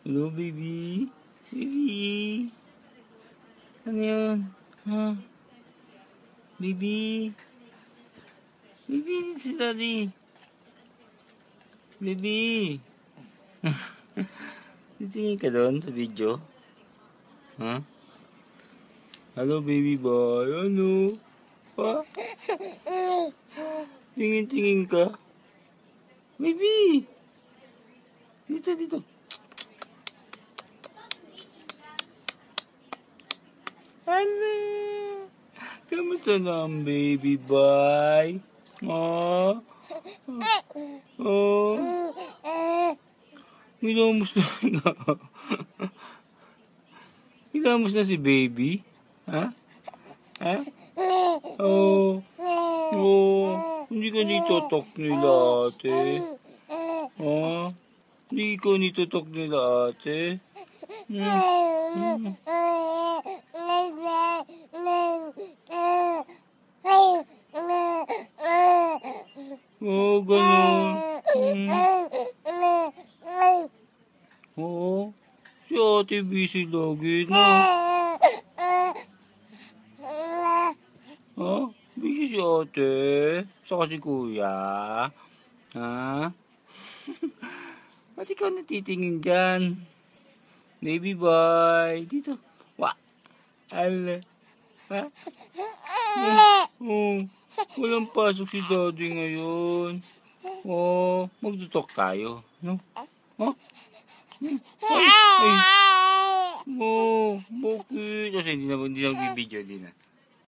Hello, baby. Baby. Ano yun? Ha? Baby. Baby, dito si daddy. Baby. Titingin ka doon sa video? Ha? Hello, baby boy. Ano? Ha? Tingin-tingin ka? Baby. Dito, dito. Ano? Kamusta na ang baby boy? Oh? Oh? Hinamos na. Hinamos na si baby? Ha? Ha? Oh? Oh? Hindi ka nitotok nila, ate? Oh? Hindi ka nitotok nila, ate? Oh, ganun. Oo. Si ate busy lagi, no? Ha? Busy si ate? Saka si kuya? Ha? Ba't ikaw natitingin dyan? Baby boy, dito. Wa. Ala. Ha? Oh. Walang pasok si daddy ngayon. Oh, magtutok tayo, no? Oh? Ay, ay. Oh, bakit? Kasi hindi na video din na.